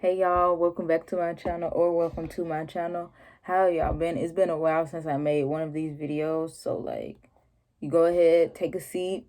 Hey y'all, welcome back to my channel, or welcome to my channel. How y'all been? It's been a while since I made one of these videos, so you go ahead, take a seat.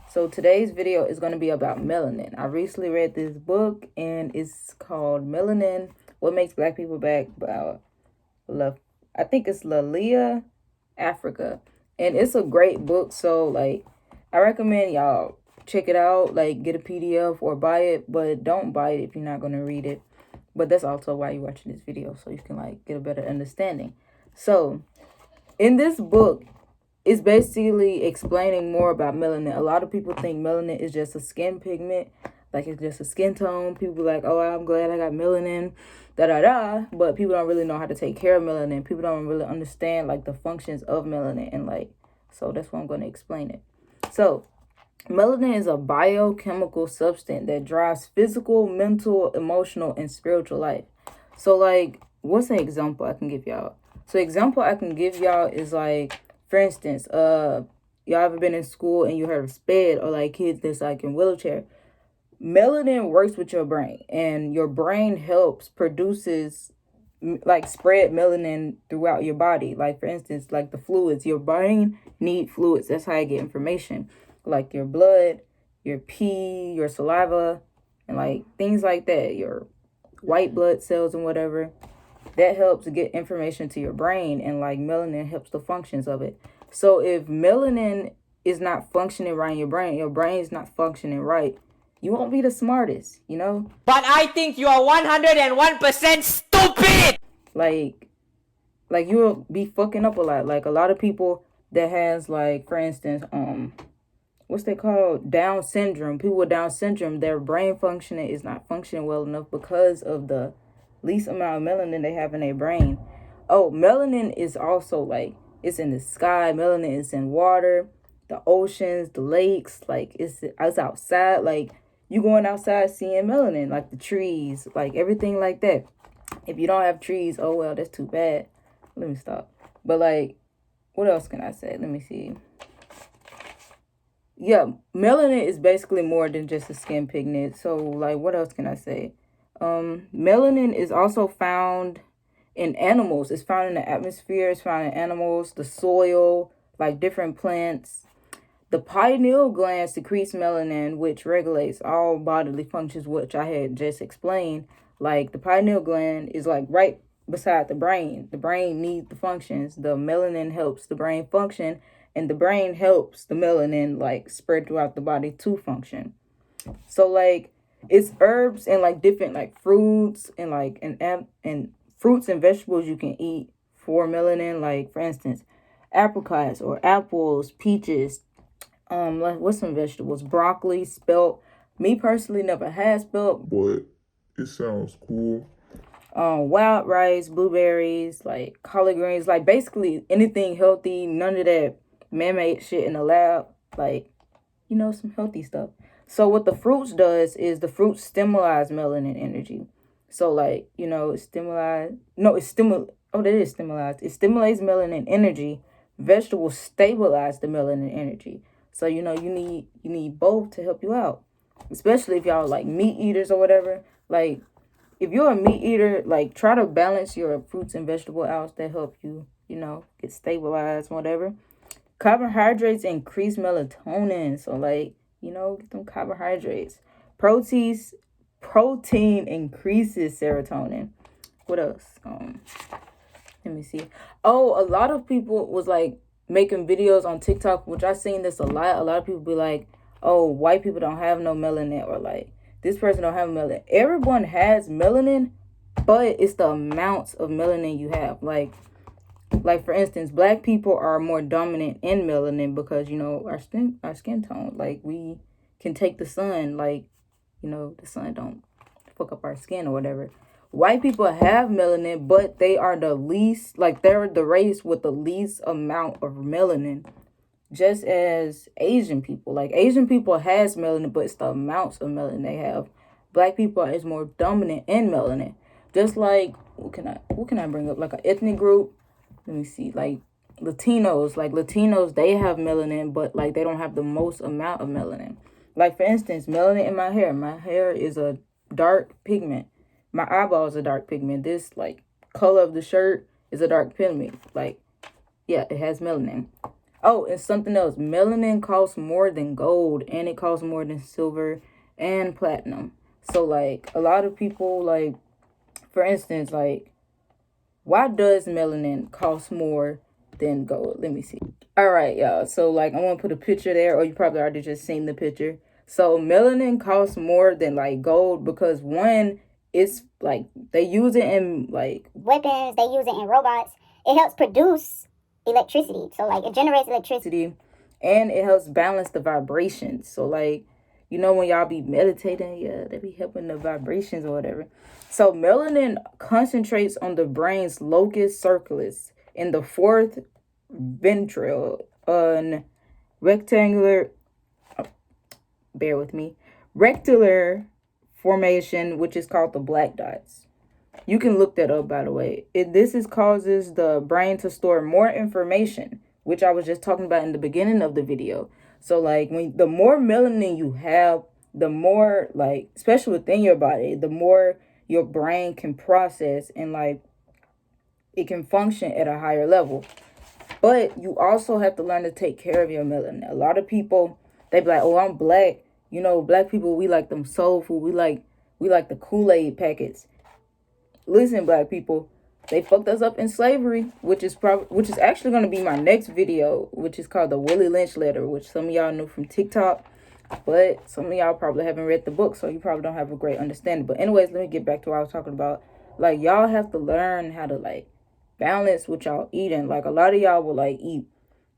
So today's video is going to be about melanin. I recently read this book and it's called Melanin, What Makes Black People Black, about I think it's Lalia Africa. And it's a great book, so I recommend y'all check it out, get a PDF or buy it, but don't buy it if you're not going to read it. But that's also why you're watching this video, so you can get a better understanding. So in this book, it's basically explaining more about melanin. A lot of people think melanin is just a skin pigment, it's just a skin tone. People like, oh, I'm glad I got melanin, but people don't really know how to take care of melanin. People don't really understand the functions of melanin, and so that's why I'm going to explain it. So melanin is a biochemical substance that drives physical, mental, emotional, and spiritual life. So what's an example I can give y'all? So example I can give y'all is for instance, y'all ever been in school and you heard of SPED, or kids that's in wheelchair? Melanin works with your brain, and your brain produces spread melanin throughout your body. For instance, the fluids, your brain need fluids. That's how I get information, like your blood, your pee, your saliva, and things like that, your white blood cells and whatever. That helps get information to your brain, and melanin helps the functions of it. So if melanin is not functioning right in your brain is not functioning right, you won't be the smartest, But I think you are 101% stupid! You will be fucking up a lot. A lot of people that has for instance, what's they called? Down syndrome. People with Down syndrome, their brain functioning is not functioning well enough because of the least amount of melanin they have in their brain. Oh, melanin is also it's in the sky. Melanin is in water, the oceans, the lakes. It's outside. You going outside seeing melanin, the trees, everything like that. If you don't have trees, oh well, that's too bad. Let me stop. But what else can I say? Let me see. Yeah, melanin is basically more than just a skin pigment. So what else can I say? Melanin is also found in animals. It's found in the atmosphere. It's found in animals, the soil, different plants. The pineal gland secretes melanin, which regulates all bodily functions, which I had just explained. The pineal gland is right beside the brain. The brain needs the functions. The melanin helps the brain function, and the brain helps the melanin spread throughout the body to function. So it's herbs and different fruits and fruits and vegetables you can eat for melanin. For instance, apricots or apples, peaches. What's some vegetables? Broccoli, spelt. Me personally never had spelt, but it sounds cool. Wild rice, blueberries, collard greens, basically anything healthy. None of that man-made shit in the lab. Some healthy stuff. So what the fruits does is the fruits stimulate melanin energy. So it stimulates. No, it stimulates. Oh, that is stimulates. It stimulates melanin energy. Vegetables stabilize the melanin energy. So you need both to help you out, especially if y'all meat eaters or whatever. If you're a meat eater, try to balance your fruits and vegetable outs that help you, get stabilized, whatever. Carbohydrates increase melatonin, so get them carbohydrates. Protein increases serotonin. What else? Let me see. Oh, a lot of people was making videos on TikTok, which I've seen this a lot. A lot of people be like, oh, white people don't have no melanin, or this person don't have melanin. Everyone has melanin, but it's the amounts of melanin you have. For instance, black people are more dominant in melanin because our skin tone. We can take the sun. The sun don't fuck up our skin or whatever. White people have melanin, but they are the least, they're the race with the least amount of melanin, just as Asian people. Asian people has melanin, but it's the amounts of melanin they have. Black people is more dominant in melanin. Just what can I bring up? An ethnic group. Let me see. Latinos. Latinos, they have melanin, but they don't have the most amount of melanin. For instance, melanin in my hair. My hair is a dark pigment. My eyeballs are dark pigment. This like color of the shirt is a dark pigment. Like, yeah, it has melanin. Oh, and something else. Melanin costs more than gold, and it costs more than silver and platinum. So like a lot of people, like, for instance, like, why does melanin cost more than gold? Let me see. All right, y'all. So like I'm gonna put a picture there, or you probably already just seen the picture. So melanin costs more than like gold because one, it's like they use it in like weapons, they use it in robots. It helps produce electricity. So like it generates electricity. And it helps balance the vibrations. So like, you know, when y'all be meditating, yeah, they be helping the vibrations or whatever. So melanin concentrates on the brain's locus coeruleus in the fourth ventral on rectangular, bear with me, rectangular formation, which is called the black dots. You can look that up, by the way. This causes the brain to store more information, which I was just talking about in the beginning of the video. So like the more melanin you have, the more, like, especially within your body, the more your brain can process and like it can function at a higher level. But you also have to learn to take care of your melanin. A lot of people, they be like, oh, I'm black. You know, black people, we like them soul food. We like the Kool-Aid packets. Listen, black people, they fucked us up in slavery, which is actually going to be my next video, which is called the Willie Lynch letter, which some of y'all knew from TikTok, but some of y'all probably haven't read the book, so you probably don't have a great understanding. But anyways, let me get back to what I was talking about. Like, y'all have to learn how to like balance what y'all eating. Like, a lot of y'all will like eat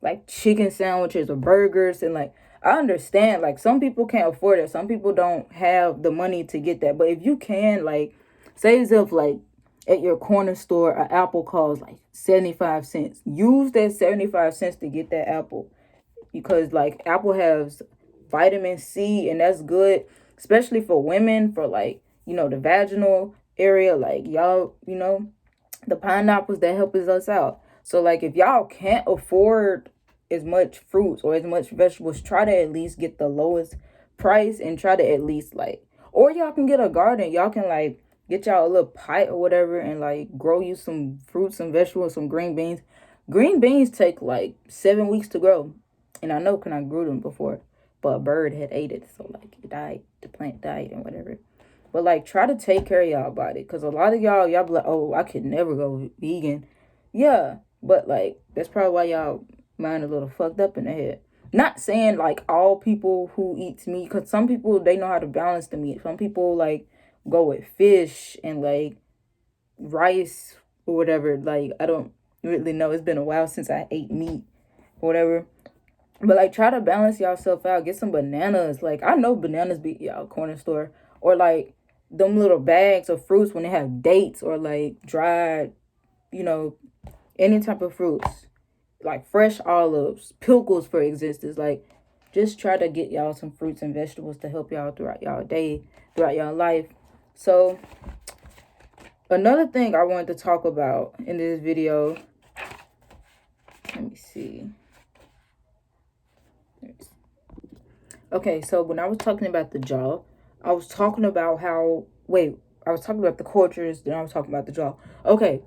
like chicken sandwiches or burgers, and like I understand, like, some people can't afford it. Some people don't have the money to get that. But if you can, like, say as if like at your corner store, an apple costs like 75 cents. Use that 75 cents to get that apple, because like apple has vitamin C, and that's good, especially for women, for like, you know, the vaginal area. Like, y'all, you know, the pineapples, that helps us out. So like if y'all can't afford as much fruits or as much vegetables, try to at least get the lowest price, and try to at least like, or y'all can get a garden. Y'all can like get y'all a little pot or whatever and like grow you some fruits, some vegetables, some green beans. Green beans take like 7 weeks to grow. And I know, because I grew them before, but a bird had ate it. So like it died, the plant died and whatever. But like, try to take care of y'all body, because a lot of y'all be like, oh, I could never go vegan. Yeah, but like that's probably why y'all mind a little fucked up in the head. Not saying like all people who eats meat, because some people, they know how to balance the meat. Some people like go with fish and like rice or whatever. Like, I don't really know. It's been a while since I ate meat or whatever. But like, try to balance yourself out. Get some bananas. Like, I know bananas be y'all corner store, or like them little bags of fruits when they have dates, or like dried, you know, any type of fruits, like fresh olives, pickles, for existence. Like, just try to get y'all some fruits and vegetables to help y'all throughout y'all day, throughout y'all life. So another thing I wanted to talk about in this video, let me see. Okay, so when I was talking about the jaw, I was talking about I was talking about the cultures, then I was talking about the jaw. Okay,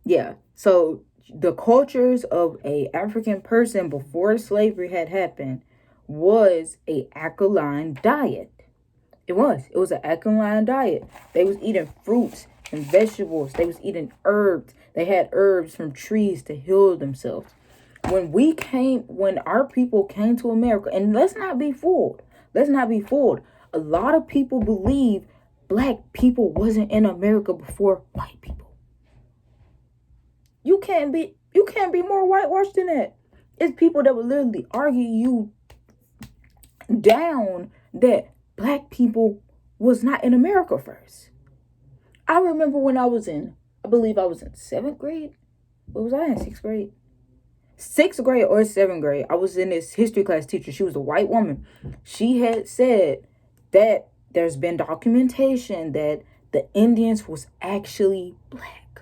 yeah. So the cultures of a African person before slavery had happened was a alkaline diet. It was an alkaline diet. They was eating fruits and vegetables. They was eating herbs. They had herbs from trees to heal themselves. When our people came to America, and let's not be fooled. A lot of people believe black people wasn't in America before white people. You can't be more whitewashed than that. It's people that would literally argue you down that black people was not in America first. I remember when I believe I was in 7th grade. What was I in 6th grade? 6th grade or 7th grade. I was in this history class teacher. She was a white woman. She had said that there's been documentation that the Indians was actually black.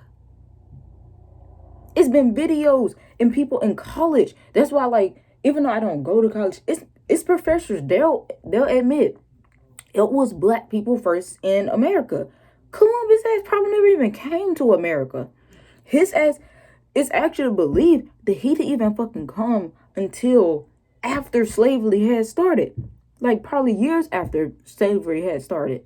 It's been videos and people in college. That's why, like, even though I don't go to college, it's professors. They'll admit It was black people first in America. Columbus ass probably never even came to America. His ass, it's actually believed that he didn't even fucking come until after slavery had started. Like probably years after slavery had started.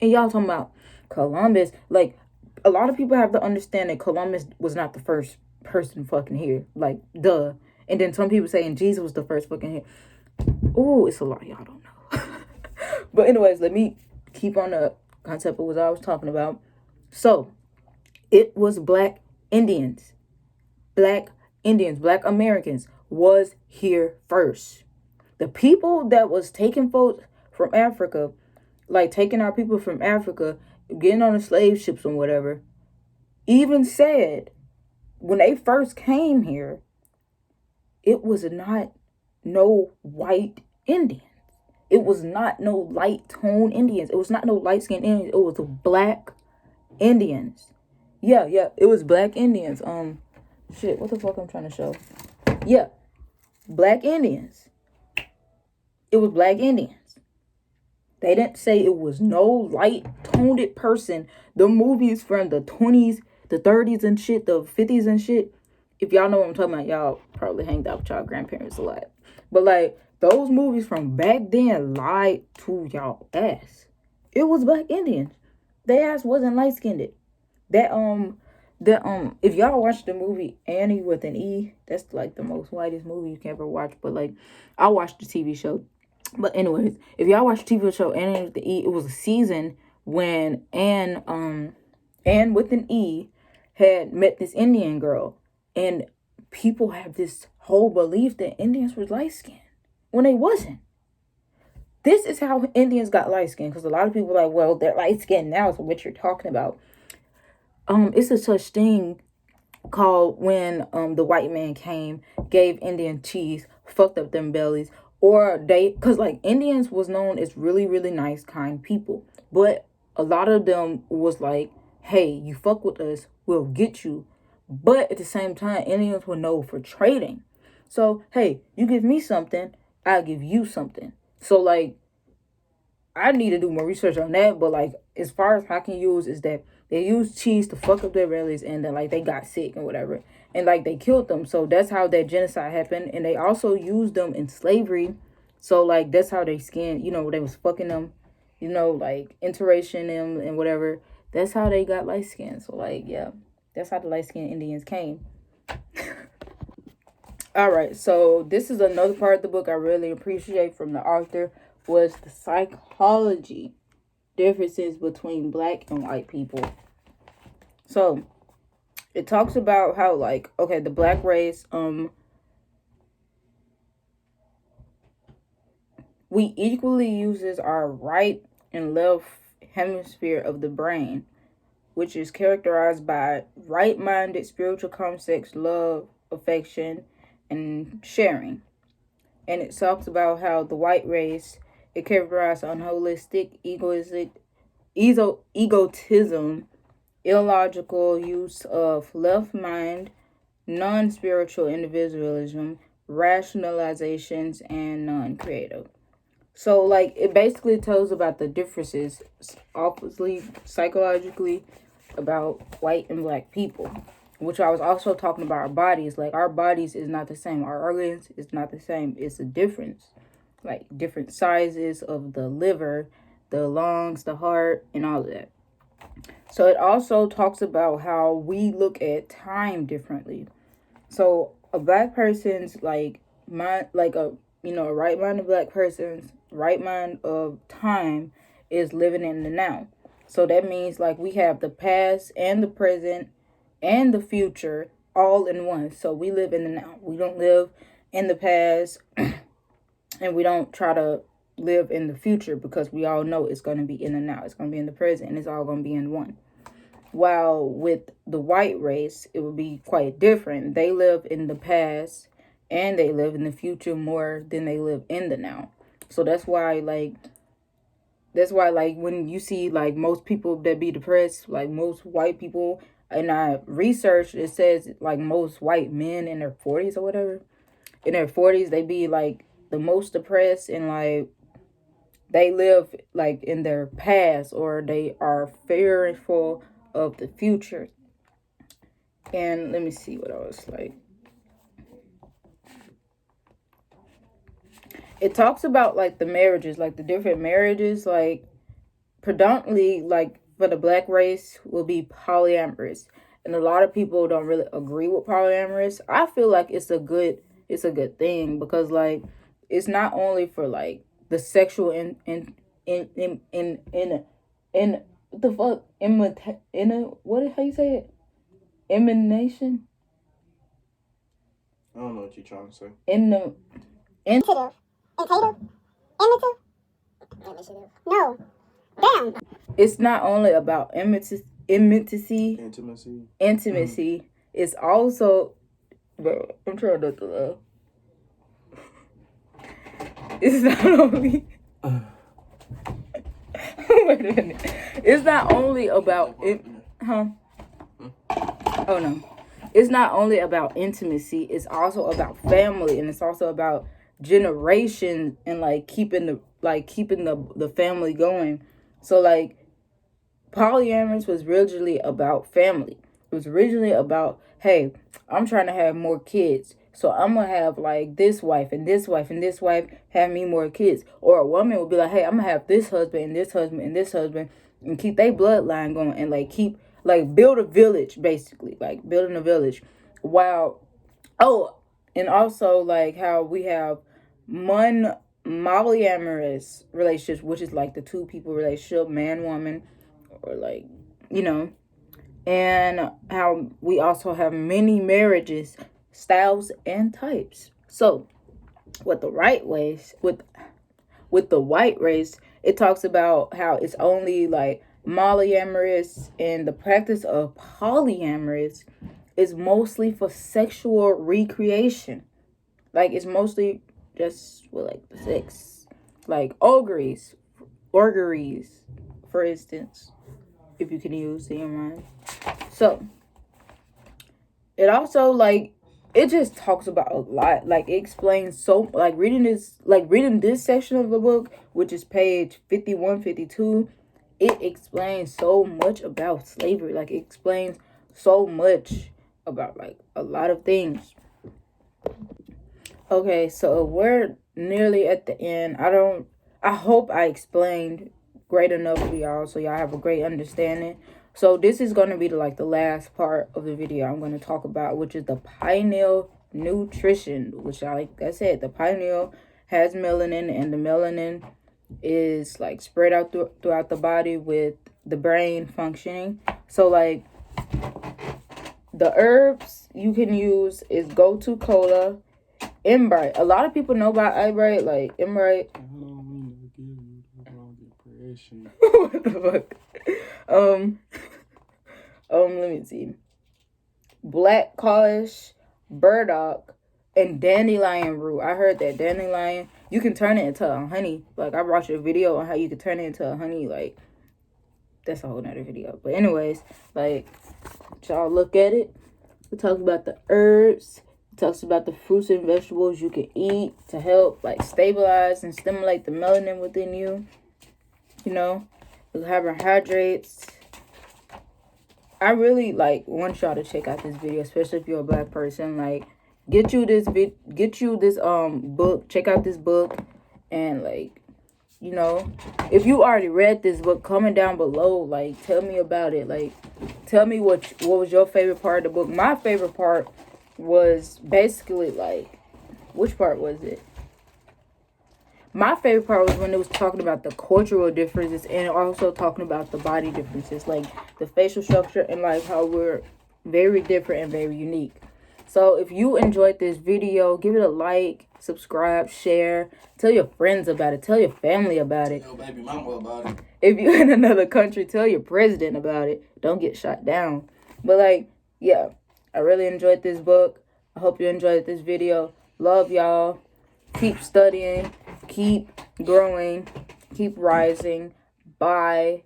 And y'all talking about Columbus. Like, a lot of people have to understand that Columbus was not the first person fucking here. Like, duh. And then some people saying Jesus was the first fucking here. Oh, it's a lot y'all don't know. But anyways, let me keep on the concept of what I was talking about. So, it was black Indians. Black Indians, black Americans was here first. The people that was taking folks from Africa, like taking our people from Africa, getting on the slave ships and whatever, even said when they first came here, it was not no white Indians. It was not no light tone Indians. It was not no light skinned Indians. It was black Indians. Yeah, it was black Indians. Shit, what the fuck I'm trying to show? Yeah, black Indians. It was black Indians. They didn't say it was no light toned person. The movies from the 20s, the 30s and shit, the 50s and shit. If y'all know what I'm talking about, y'all probably hanged out with y'all grandparents a lot. But like those movies from back then lied to y'all ass. It was black Indians. Their ass wasn't light skinned. If y'all watch the movie Annie with an E, that's like the most whitest movie you can ever watch. But like I watched the TV show. But anyways, if y'all watch the TV show Annie with the E, it was a season when Anne with an E had met this Indian girl. And people have this whole belief that Indians were light skinned when they wasn't. This is how Indians got light skinned, because a lot of people are like, well, they're light skinned now, so what you're talking about. It's a such thing called when the white man came, gave Indian cheese, fucked up them bellies, or because like Indians was known as really, really nice, kind people. But a lot of them was like, hey, you fuck with us, we'll get you. But at the same time, Indians were known for trading. So, hey, you give me something, I'll give you something. So, like, I need to do more research on that. But, like, as far as I can use is that they used cheese to fuck up their bellies and then, like, they got sick and whatever. And, like, they killed them. So, that's how that genocide happened. And they also used them in slavery. So, like, that's how they skinned, they was fucking them, like, interration them and whatever. That's how they got light skin. So, like, yeah. That's how the light-skinned Indians came. All right, so this is another part of the book I really appreciate from the author was the psychology differences between black and white people. So it talks about how, like, okay, the black race, we equally uses our right and left hemisphere of the brain, which is characterized by right-minded spiritual concepts, love, affection, and sharing. And it talks about how the white race is characterized on holistic, egotism, illogical use of left mind, non-spiritual individualism, rationalizations, and non-creative. So, like, it basically tells about the differences, obviously, psychologically, about white and black people, which I was also talking about our bodies. Like, our bodies is not the same. Our organs is not the same. It's a difference. Like, different sizes of the liver, the lungs, the heart, and all of that. So, it also talks about how we look at time differently. So, a black person's, like, mind, like a right-minded black person's right mind of time is living in the now. So that means like we have the past and the present and the future all in one. So we live in the now. We don't live in the past and we don't try to live in the future because we all know it's going to be in the now. It's going to be in the present and it's all going to be in one. While with the white race, it would be quite different. They live in the past and they live in the future more than they live in the now. So that's why when you see like most people that be depressed, like most white people, and I researched, it says like most white men in their 40s or whatever, in their 40s, they be like the most depressed, and like they live like in their past, or they are fearful of the future. And let me see what else. Like, it talks about like the marriages, like the different marriages, like predominantly like for the black race will be polyamorous. And a lot of people don't really agree with polyamorous. I feel like it's a good thing, because like it's not only for like the sexual in what the fuck what, how you say it, emanation, I don't know what you're trying to say. Initiative. No. Damn. It's not only about intimacy. Intimacy. It's also, bro, I'm trying not to laugh. It's not only wait a minute. It's not only about oh no. It's not only about intimacy, it's also about family, and it's also about generation, and like keeping the family going. So like polyamorous was originally about family. It was originally about, hey, I'm trying to have more kids, so I'm gonna have like this wife and this wife and this wife have me more kids. Or a woman would be like, hey, I'm gonna have this husband and this husband and this husband, and keep their bloodline going, and like keep like build a village, basically, like building a village. While and also like how we have polyamorous relationships, which is like the two people relationship, man, woman, or like, and how we also have many marriages, styles, and types. So with the white race, it talks about how it's only like polyamorous, and the practice of polyamorous is mostly for sexual recreation. Like it's mostly just with like the sex, like orgies, for instance, if you can use in your mind. So it also like it just talks about a lot. Like it explains so like reading this section of the book, which is page 51, 52, it explains so much about slavery. Like it explains so much about like a lot of things. Okay, so we're nearly at the end. I hope I explained great enough for y'all, so y'all have a great understanding. So this is going to be the last part of the video I'm going to talk about, which is the pineal nutrition, which like I said, the pineal has melanin, and the melanin is like spread out throughout the body with the brain functioning. So like the herbs you can use is gotu kola, Embright. A lot of people know about Embright, like Embright. What the fuck? Let me see. Black Kush, burdock, and dandelion root. I heard that dandelion, you can turn it into a honey. Like I watched a video on how you could turn it into a honey. Like that's a whole nother video. But anyways, like y'all look at it. It talks about the herbs. It talks about the fruits and vegetables you can eat to help like stabilize and stimulate the melanin within you. The carbohydrates. I really like want y'all to check out this video, especially if you're a black person. Like get you this book. Check out this book, and like if you already read this book, comment down below. Like tell me about it. Like tell me what was your favorite part of the book. My favorite part was basically like, which part was it? My favorite part was when it was talking about the cultural differences, and also talking about the body differences, like the facial structure, and like how we're very different and very unique. So if you enjoyed this video, give it a like, subscribe, share, tell your friends about it, tell your family about it. Tell your baby mama about it. If you're in another country, tell your president about it. Don't get shot down. But like, yeah, I really enjoyed this book. I hope you enjoyed this video. Love y'all. Keep studying. Keep growing. Keep rising. Bye.